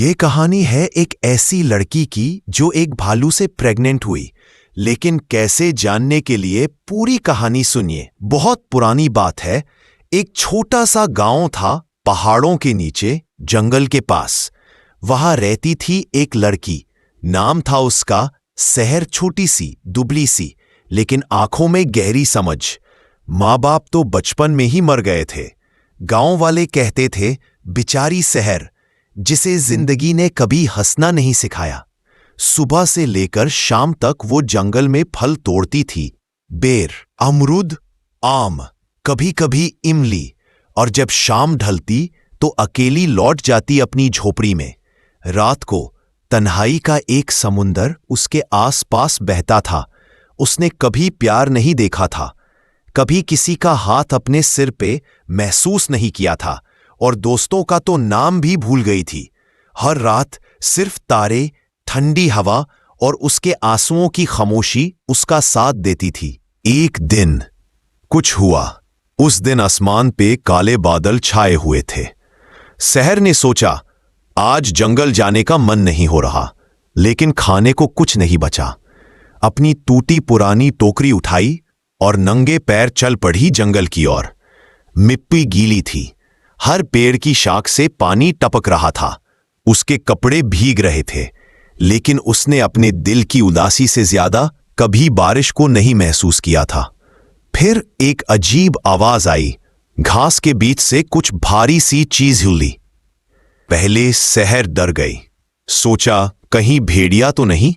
ये कहानी है एक ऐसी लड़की की जो एक भालू से प्रेग्नेंट हुई, लेकिन कैसे जानने के लिए पूरी कहानी सुनिए। बहुत पुरानी बात है। एक छोटा सा गांव था पहाड़ों के नीचे, जंगल के पास। वहां रहती थी एक लड़की। नाम था उसका सहर। छोटी सी, दुबली सी, लेकिन आंखों में गहरी समझ। माँ बाप तो बचपन में ही मर गए थे। गांव वाले कहते थे, बेचारी सहर, जिसे जिंदगी ने कभी हंसना नहीं सिखाया। सुबह से लेकर शाम तक वो जंगल में फल तोड़ती थी। बेर, अमरूद, आम, कभी कभी इमली। और जब शाम ढलती तो अकेली लौट जाती अपनी झोपड़ी में। रात को तन्हाई का एक समुंदर उसके आसपास बहता था। उसने कभी प्यार नहीं देखा था, कभी किसी का हाथ अपने सिर पे महसूस नहीं किया था, और दोस्तों का तो नाम भी भूल गई थी। हर रात सिर्फ तारे, ठंडी हवा और उसके आंसुओं की खामोशी उसका साथ देती थी। एक दिन कुछ हुआ। उस दिन आसमान पे काले बादल छाए हुए थे। सहर ने सोचा, आज जंगल जाने का मन नहीं हो रहा, लेकिन खाने को कुछ नहीं बचा। अपनी टूटी पुरानी टोकरी उठाई और नंगे पैर चल पड़ी जंगल की ओर। मिट्टी गीली थी, हर पेड़ की शाख से पानी टपक रहा था। उसके कपड़े भीग रहे थे, लेकिन उसने अपने दिल की उदासी से ज्यादा कभी बारिश को नहीं महसूस किया था। फिर एक अजीब आवाज आई। घास के बीच से कुछ भारी सी चीज हिली। पहले सहर डर गई। सोचा, कहीं भेड़िया तो नहीं।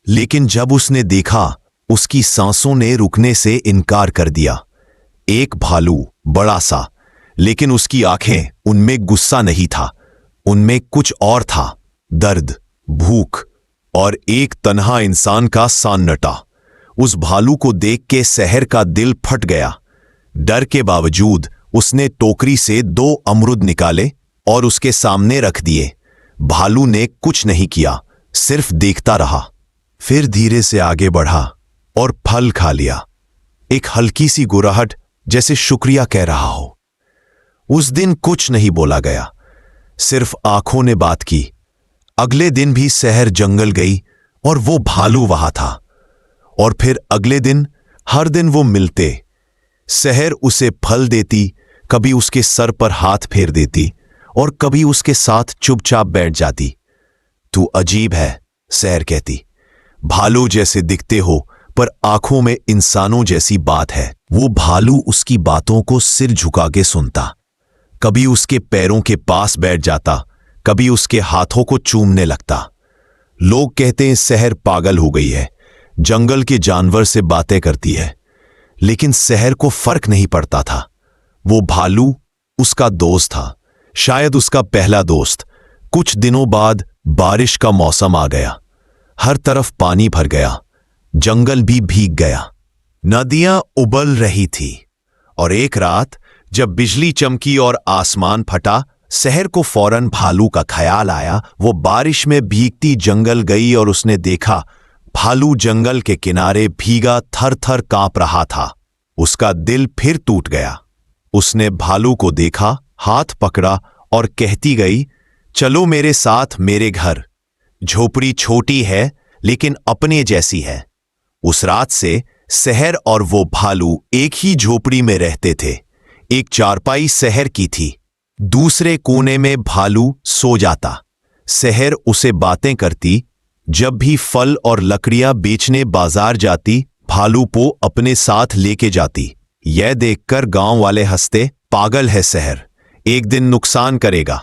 लेकिन जब उसने देखा, उसकी सांसों ने रुकने से इनकार कर दिया। एक भालू, बड़ा सा, लेकिन उसकी आंखें, उनमें गुस्सा नहीं था, उनमें कुछ और था। दर्द, भूख और एक तन्हा इंसान का सन्नाटा। उस भालू को देख के सहर का दिल फट गया। डर के बावजूद उसने टोकरी से 2 अमरूद निकाले और उसके सामने रख दिए। भालू ने कुछ नहीं किया, सिर्फ देखता रहा। फिर धीरे से आगे बढ़ा और फल खा लिया। एक हल्की सी गुर्राहट, जैसे शुक्रिया कह रहा हो। उस दिन कुछ नहीं बोला गया, सिर्फ आंखों ने बात की। अगले दिन भी सहर जंगल गई और वो भालू वहां था। और फिर अगले दिन, हर दिन वो मिलते। सहर उसे फल देती, कभी उसके सर पर हाथ फेर देती और कभी उसके साथ चुपचाप बैठ जाती। तू अजीब है, सहर कहती। भालू जैसे दिखते हो, पर आंखों में इंसानों जैसी बात है। वो भालू उसकी बातों को सिर झुका के सुनता। कभी उसके पैरों के पास बैठ जाता, कभी उसके हाथों को चूमने लगता। लोग कहते हैं सहर पागल हो गई है, जंगल के जानवर से बातें करती है। लेकिन सहर को फर्क नहीं पड़ता था। वो भालू उसका दोस्त था, शायद उसका पहला दोस्त। कुछ दिनों बाद बारिश का मौसम आ गया। हर तरफ पानी भर गया, जंगल भी भीग गया। नदियां उबल रही थी। और एक रात जब बिजली चमकी और आसमान फटा, सहर को फौरन भालू का ख्याल आया। वो बारिश में भीगती जंगल गई और उसने देखा, भालू जंगल के किनारे भीगा थर थर कांप रहा था। उसका दिल फिर टूट गया। उसने भालू को देखा, हाथ पकड़ा और कहती गई, चलो मेरे साथ मेरे घर। झोपड़ी छोटी है, लेकिन अपने जैसी है। उस रात से सहर और वो भालू एक ही झोपड़ी में रहते थे। एक चारपाई सहर की थी, दूसरे कोने में भालू सो जाता। सहर उसे बातें करती। जब भी फल और लकड़ियां बेचने बाजार जाती, भालू को अपने साथ लेके जाती। यह देखकर गांव वाले हंसते, पागल है सहर, एक दिन नुकसान करेगा।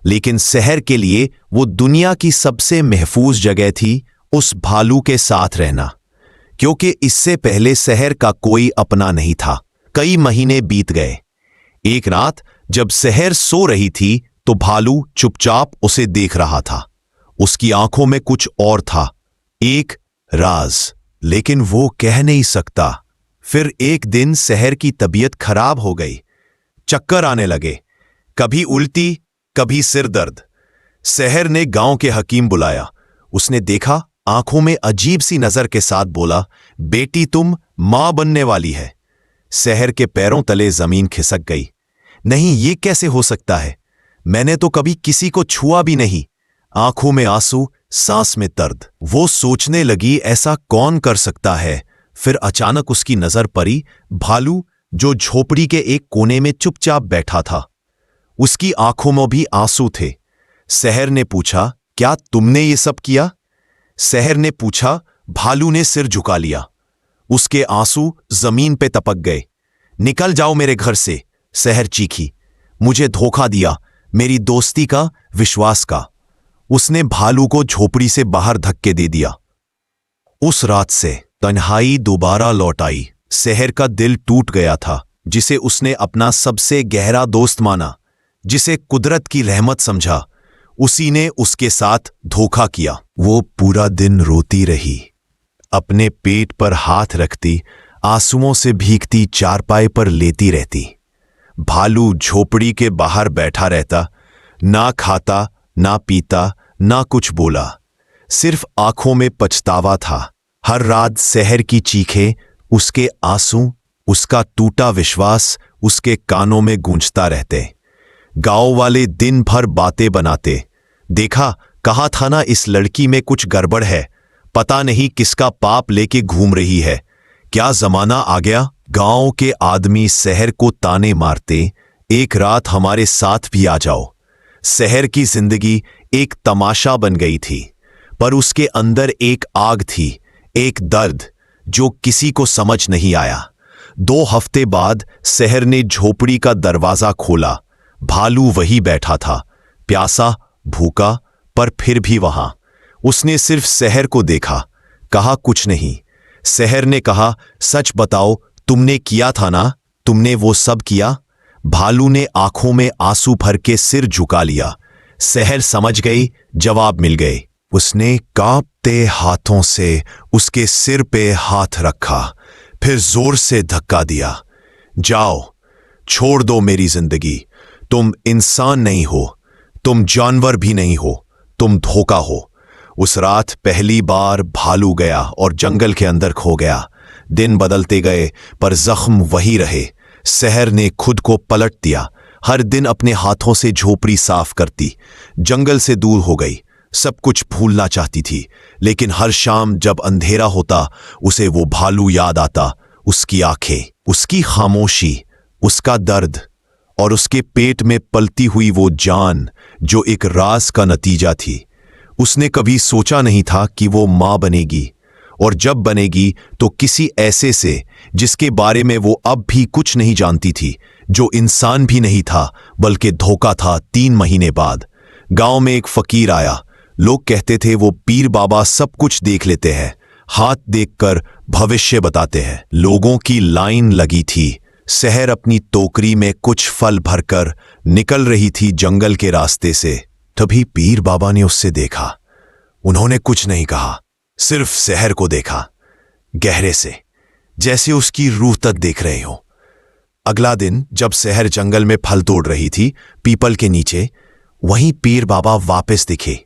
लेकिन सहर के लिए वो दुनिया की सबसे महफूज जगह थी, उस भालू के साथ रहना। क्योंकि इससे पहले सहर का कोई अपना नहीं था। कई महीने बीत गए। एक रात जब सहर सो रही थी, तो भालू चुपचाप उसे देख रहा था। उसकी आंखों में कुछ और था, एक राज, लेकिन वो कह नहीं सकता। फिर एक दिन सहर की तबीयत खराब हो गई। चक्कर आने लगे, कभी उल्टी, कभी सिर दर्द। सहर ने गांव के हकीम बुलाया। उसने देखा, आंखों में अजीब सी नजर के साथ बोला, बेटी तुम मां बनने वाली है। सहर के पैरों तले जमीन खिसक गई। नहीं, ये कैसे हो सकता है? मैंने तो कभी किसी को छुआ भी नहीं। आंखों में आंसू, सांस में दर्द। वो सोचने लगी ऐसा कौन कर सकता है। फिर अचानक उसकी नजर पड़ी भालू, जो झोपड़ी के एक कोने में चुपचाप बैठा था। उसकी आंखों में भी आंसू थे। सहर ने पूछा, क्या तुमने ये सब किया? सहर ने पूछा। भालू ने सिर झुका लिया। उसके आंसू जमीन पे टपक गए। निकल जाओ मेरे घर से, सहर चीखी। मुझे धोखा दिया, मेरी दोस्ती का, विश्वास का। उसने भालू को झोपड़ी से बाहर धक्के दे दिया। उस रात से तन्हाई दोबारा लौट आई। सहर का दिल टूट गया था, जिसे उसने अपना सबसे गहरा दोस्त माना, जिसे कुदरत की रहमत समझा, उसी ने उसके साथ धोखा किया। वो पूरा दिन रोती रही, अपने पेट पर हाथ रखती, आंसुओं से भीगती चारपाई पर लेटी रहती। भालू झोपड़ी के बाहर बैठा रहता, ना खाता, ना पीता, ना कुछ बोला, सिर्फ आंखों में पछतावा था। हर रात सहर की चीखें, उसके आंसू, उसका टूटा विश्वास उसके कानों में गूंजता रहते। गांव वाले दिन भर बातें बनाते। देखा, कहा था ना इस लड़की में कुछ गड़बड़ है, पता नहीं किसका पाप लेके घूम रही है। क्या जमाना आ गया। गांव के आदमी सहर को ताने मारते, एक रात हमारे साथ भी आ जाओ। सहर की जिंदगी एक तमाशा बन गई थी, पर उसके अंदर एक आग थी, एक दर्द जो किसी को समझ नहीं आया। 2 हफ्ते बाद सहर ने झोपड़ी का दरवाजा खोला। भालू वही बैठा था, प्यासा, भूखा, पर फिर भी वहां। उसने सिर्फ सहर को देखा, कहा कुछ नहीं। सहर ने कहा, सच बताओ, तुमने किया था ना? तुमने वो सब किया? भालू ने आंखों में आंसू भर के सिर झुका लिया। सहर समझ गई, जवाब मिल गए। उसने कांपते हाथों से उसके सिर पे हाथ रखा, फिर जोर से धक्का दिया। जाओ, छोड़ दो मेरी जिंदगी। तुम इंसान नहीं हो, तुम जानवर भी नहीं हो, तुम धोखा हो। उस रात पहली बार भालू गया और जंगल के अंदर खो गया। दिन बदलते गए, पर जख्म वही रहे। सहर ने खुद को पलट दिया। हर दिन अपने हाथों से झोपड़ी साफ करती, जंगल से दूर हो गई, सब कुछ भूलना चाहती थी। लेकिन हर शाम जब अंधेरा होता, उसे वो भालू याद आता। उसकी आंखें, उसकी खामोशी, उसका दर्द, और उसके पेट में पलती हुई वो जान जो एक राज का नतीजा थी। उसने कभी सोचा नहीं था कि वो मां बनेगी, और जब बनेगी तो किसी ऐसे से जिसके बारे में वो अब भी कुछ नहीं जानती थी, जो इंसान भी नहीं था बल्कि धोखा था। 3 महीने बाद गांव में एक फकीर आया। लोग कहते थे वो पीर बाबा सब कुछ देख लेते हैं, हाथ देखकर भविष्य बताते हैं। लोगों की लाइन लगी थी। सहर अपनी टोकरी में कुछ फल भरकर निकल रही थी जंगल के रास्ते से। तभी पीर बाबा ने उससे देखा। उन्होंने कुछ नहीं कहा, सिर्फ सहर को देखा, गहरे से, जैसे उसकी रूह तक देख रहे हो। अगला दिन जब सहर जंगल में फल तोड़ रही थी, पीपल के नीचे, वहीं पीर बाबा वापस दिखे।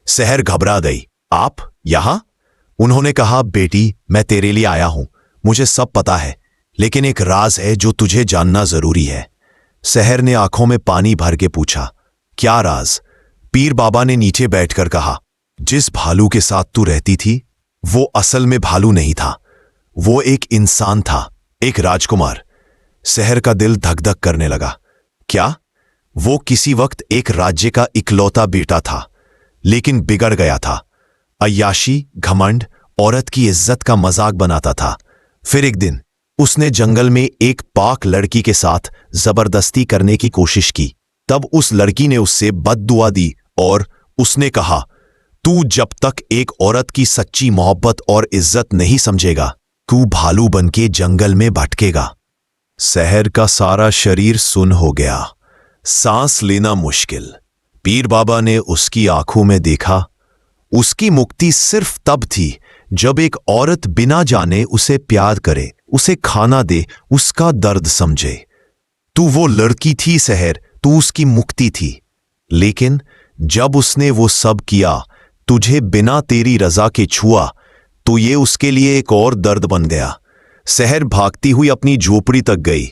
सहर घबरा गई। आप यहां? उन्होंने कहा, बेटी, मैं तेरे लिए आया हूं। मुझे सब पता है, लेकिन एक राज है जो तुझे जानना जरूरी है। सहर ने आंखों में पानी भर के पूछा, क्या राज? पीर बाबा ने नीचे बैठकर कहा, जिस भालू के साथ तू रहती थी, वो असल में भालू नहीं था। वो एक इंसान था, एक राजकुमार। सहर का दिल धक धक करने लगा। क्या? वो किसी वक्त एक राज्य का इकलौता बेटा था, लेकिन बिगड़ गया था। अय्याशी, घमंड, औरत की इज्जत का मजाक बनाता था। फिर एक दिन उसने जंगल में एक पाक लड़की के साथ जबरदस्ती करने की कोशिश की। तब उस लड़की ने उससे बद्दुआ दी और उसने कहा, तू जब तक एक औरत की सच्ची मोहब्बत और इज्जत नहीं समझेगा, तू भालू बनके जंगल में भटकेगा। सहर का सारा शरीर सुन्न हो गया, सांस लेना मुश्किल। पीर बाबा ने उसकी आंखों में देखा। उसकी मुक्ति सिर्फ तब थी जब एक औरत बिना जाने उसे प्यार करे, उसे खाना दे, उसका दर्द समझे। तू वो लड़की थी सहर, तू उसकी मुक्ति थी। लेकिन जब उसने वो सब किया, तुझे बिना तेरी रजा के छुआ, तो ये उसके लिए एक और दर्द बन गया। सहर भागती हुई अपनी झोपड़ी तक गई,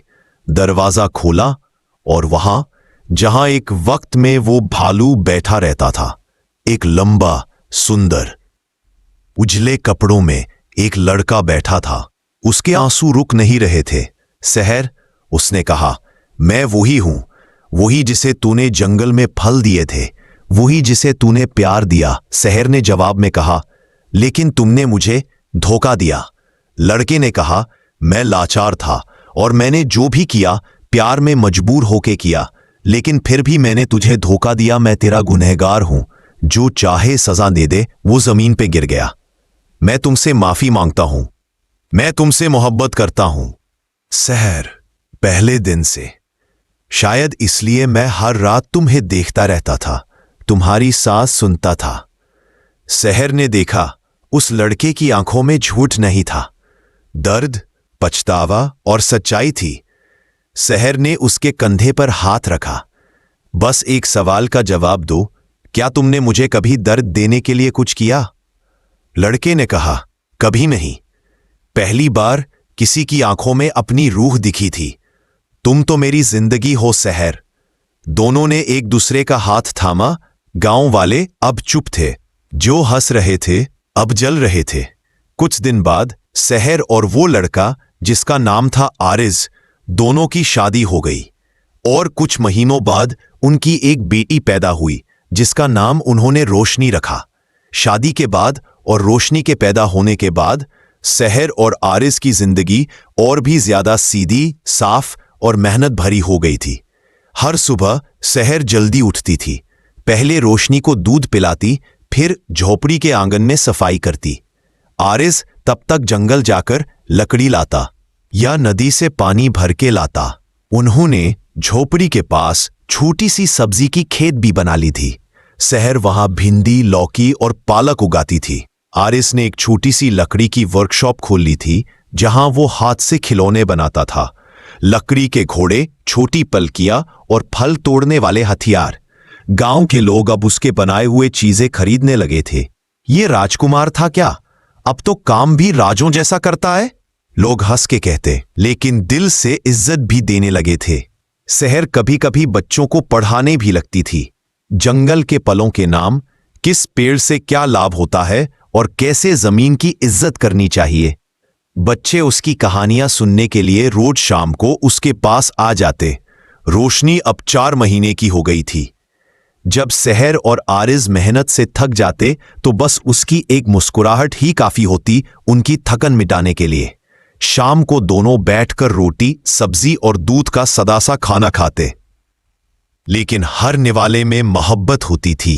दरवाजा खोला और वहां, जहां एक वक्त में वो भालू बैठा रहता था, एक लंबा, सुंदर, उजले कपड़ों में एक लड़का बैठा था। उसके आंसू रुक नहीं रहे थे। सहर, उसने कहा, मैं वही हूं, वही जिसे तूने जंगल में फल दिए थे, वही जिसे तूने प्यार दिया। सहर ने जवाब में कहा, लेकिन तुमने मुझे धोखा दिया। लड़के ने कहा, मैं लाचार था और मैंने जो भी किया प्यार में मजबूर होके किया, लेकिन फिर भी मैंने तुझे धोखा दिया। मैं तेरा गुनहगार हूं, जो चाहे सजा दे दे। वो जमीन पे गिर गया। मैं तुमसे माफी मांगता हूं, मैं तुमसे मोहब्बत करता हूं। सहर, पहले दिन से, शायद इसलिए मैं हर रात तुम्हें देखता रहता था, तुम्हारी सांस सुनता था। सहर ने देखा, उस लड़के की आंखों में झूठ नहीं था, दर्द, पछतावा और सच्चाई थी। सहर ने उसके कंधे पर हाथ रखा। बस एक सवाल का जवाब दो, क्या तुमने मुझे कभी दर्द देने के लिए कुछ किया? लड़के ने कहा, कभी नहीं। पहली बार किसी की आंखों में अपनी रूह दिखी थी। तुम तो मेरी जिंदगी हो सहर। दोनों ने एक दूसरे का हाथ थामा। गांव वाले अब चुप थे। जो हंस रहे थे अब जल रहे थे। कुछ दिन बाद सहर और वो लड़का जिसका नाम था आरिज, दोनों की शादी हो गई और कुछ महीनों बाद उनकी एक बेटी पैदा हुई जिसका नाम उन्होंने रोशनी रखा। शादी के बाद और रोशनी के पैदा होने के बाद सहर और आरिज की जिंदगी और भी ज्यादा सीधी, साफ और मेहनत भरी हो गई थी। हर सुबह सहर जल्दी उठती थी। पहले रोशनी को दूध पिलाती, फिर झोपड़ी के आंगन में सफाई करती। आरिज तब तक जंगल जाकर लकड़ी लाता या नदी से पानी भर के लाता। उन्होंने झोपड़ी के पास छोटी सी सब्जी की खेत भी बना ली थी। सहर वहां भिंडी, लौकी और पालक उगाती थी। आरिस ने एक छोटी सी लकड़ी की वर्कशॉप खोल ली थी जहां वो हाथ से खिलौने बनाता था। लकड़ी के घोड़े, छोटी पलकियां और फल तोड़ने वाले हथियार। गांव के लोग अब उसके बनाए हुए चीजें खरीदने लगे थे। ये राजकुमार था क्या? अब तो काम भी राजों जैसा करता है, लोग हंस के कहते, लेकिन दिल से इज्जत भी देने लगे थे। सहर कभी कभी बच्चों को पढ़ाने भी लगती थी। जंगल के फलों के नाम, किस पेड़ से क्या लाभ होता है और कैसे जमीन की इज्जत करनी चाहिए। बच्चे उसकी कहानियां सुनने के लिए रोज शाम को उसके पास आ जाते। रोशनी अब 4 महीने की हो गई थी। जब सहर और आरिज मेहनत से थक जाते तो बस उसकी एक मुस्कुराहट ही काफी होती उनकी थकन मिटाने के लिए। शाम को दोनों बैठकर रोटी, सब्जी और दूध का सदा सा खाना खाते। लेकिन हर निवाले में मोहब्बत होती थी।